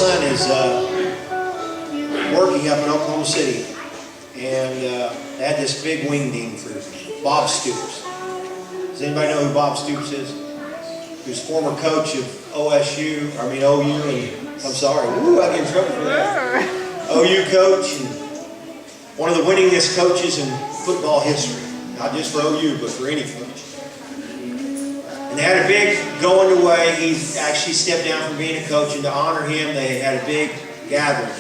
son is working up in Oklahoma City, and they had this big wing team for Bob Stoops. Does anybody know who Bob Stoops is? He was former coach of OU, and I'm sorry, I get in trouble for that. OU coach, and one of the winningest coaches in football history. Not just for OU, but for any coach. And they had a big going away. He actually stepped down from being a coach, and to honor him, they had a big gathering.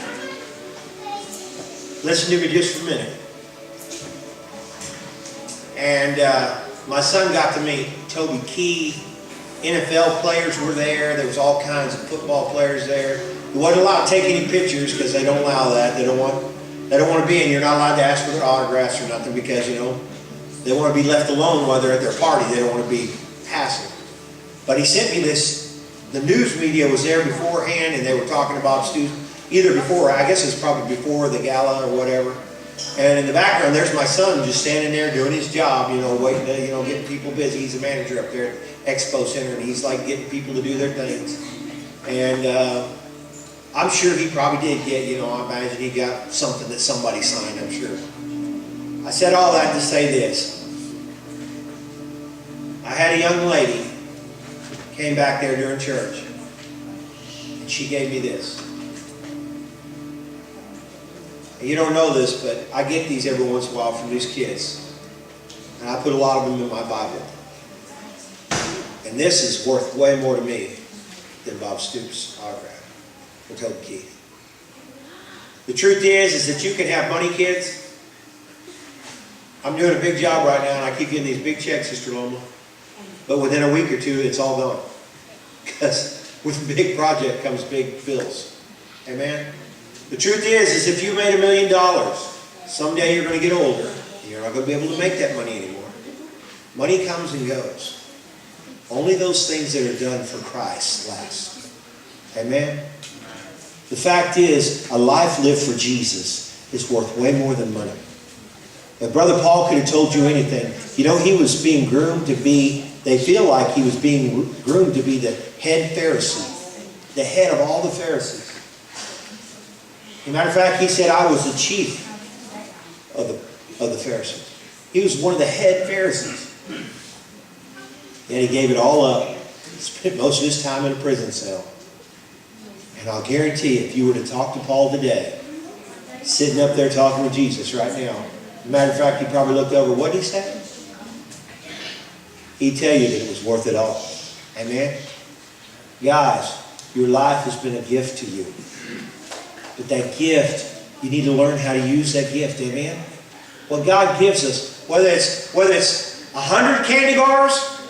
Listen to me just for a minute. And my son got to meet Toby Key. NFL players were there. There was all kinds of football players there. He wasn't allowed to take any pictures because they don't allow that. They don't want to be in. You're not allowed to ask for their autographs or nothing because, you know, they want to be left alone while they're at their party. They don't want to be hassle. But he sent me this. The news media was there beforehand, and they were talking about Stoops. Either before, I guess it's probably before the gala or whatever. And in the background, there's my son just standing there doing his job, you know, waiting to, you know, getting people busy. He's a manager up there at Expo Center, and he's like getting people to do their things. And I'm sure he probably did get, you know, I imagine he got something that somebody signed, I'm sure. I said all that to say this. I had a young lady came back there during church, and she gave me this. And you don't know this, but I get these every once in a while from these kids, and I put a lot of them in my Bible. And this is worth way more to me than Bob Stoops' autograph or Toby Keith. The truth is that you can have money, kids. I'm doing a big job right now, and I keep getting these big checks, Sister Loma. But within a week or two, it's all gone. Because with a big project comes big bills. Amen? The truth is if you made $1 million, someday you're going to get older, and you're not going to be able to make that money anymore. Money comes and goes. Only those things that are done for Christ last. Amen? The fact is, a life lived for Jesus is worth way more than money. If Brother Paul could have told you anything, you know, he was being groomed to be, they feel like he was being groomed to be the head Pharisee, the head of all the Pharisees. As a matter of fact, he said, I was the chief of the Pharisees. He was one of the head Pharisees. Yet he gave it all up. He spent most of his time in a prison cell. And I'll guarantee you, if you were to talk to Paul today, sitting up there talking with Jesus right now, as a matter of fact, he probably looked over, what did he say? He'd tell you that it was worth it all. Amen? Guys, your life has been a gift to you. But that gift, you need to learn how to use that gift. Amen? What God gives us, whether it's 100 candy bars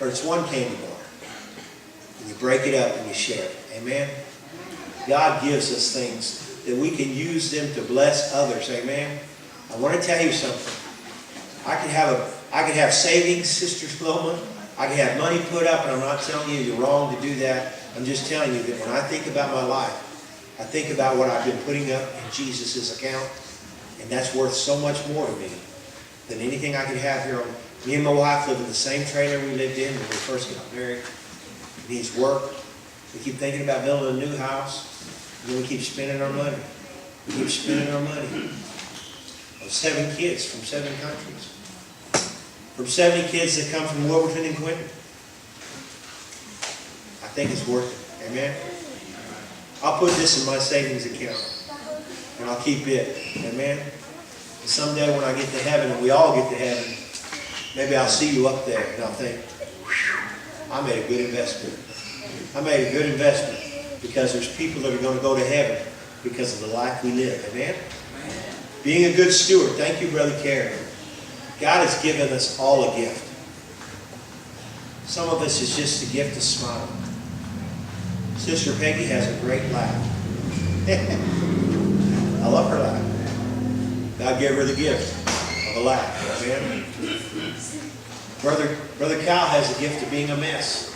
or it's one candy bar, and you break it up and you share it. Amen? God gives us things that we can use them to bless others. Amen? I want to tell you something. I could have savings, Sister Loma. I could have money put up, and I'm not telling you you're wrong to do that. I'm just telling you that when I think about my life, I think about what I've been putting up in Jesus' account, and that's worth so much more to me than anything I could have here. Me and my wife live in the same trailer we lived in when we first got married. It needs work. We keep thinking about building a new house, and then we keep spending our money. We keep spending our money. 7 kids from 7 countries. From 70 kids that come from Wilburton and Quinton. I think it's worth it. Amen? I'll put this in my savings account. And I'll keep it. Amen? And someday when I get to heaven, and we all get to heaven, maybe I'll see you up there and I'll think, I made a good investment. I made a good investment because there's people that are going to go to heaven because of the life we live. Amen? Being a good steward. Thank you, Brother Kerry. God has given us all a gift. Some of us is just a gift of smiling. Sister Peggy has a great laugh. I love her laugh. God gave her the gift of a laugh. Amen. Brother Cal has the gift of being a mess.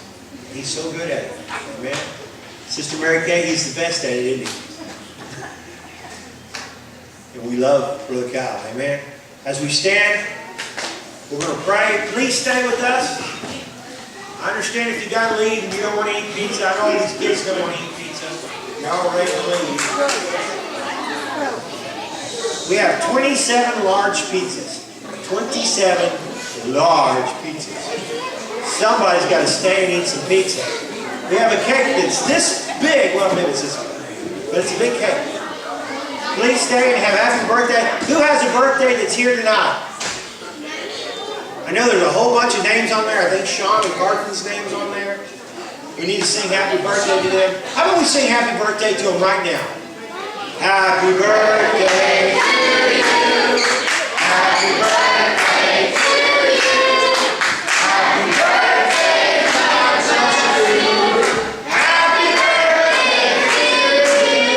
He's so good at it. Amen. Sister Mary Kay, he's the best at it, isn't he? And we love Brother Cal. Amen. As we stand, we're going to pray. Please stay with us. I understand if you got to leave and you don't want to eat pizza. I know these kids don't want to eat pizza. Y'all ready to leave? We have 27 large pizzas. 27 large pizzas. Somebody's got to stay and eat some pizza. We have a cake that's this big. Well, maybe it's this big. But it's a big cake. Please stay and have a happy birthday. Who has a birthday that's here tonight? I know there's a whole bunch of names on there. I think Sean and Carthen's name is on there. We need to sing happy birthday to them. How about we sing happy birthday to them right now? Happy birthday to you. Happy birthday to you. Happy birthday, to you. Happy birthday to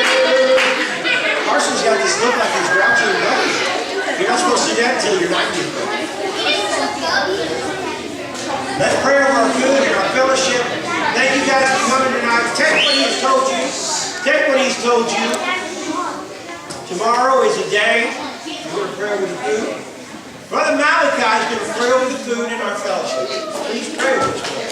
you. Carson's got this look like he's grouchy and gutty. You're not supposed to do that until you're 90. Let's pray over our food and our fellowship. Thank you guys for coming tonight. Take what he's told you. Take what he's told you. Tomorrow is a day we're going to pray over the food. Brother Malachi is going to pray over the food in our fellowship. Please pray with us.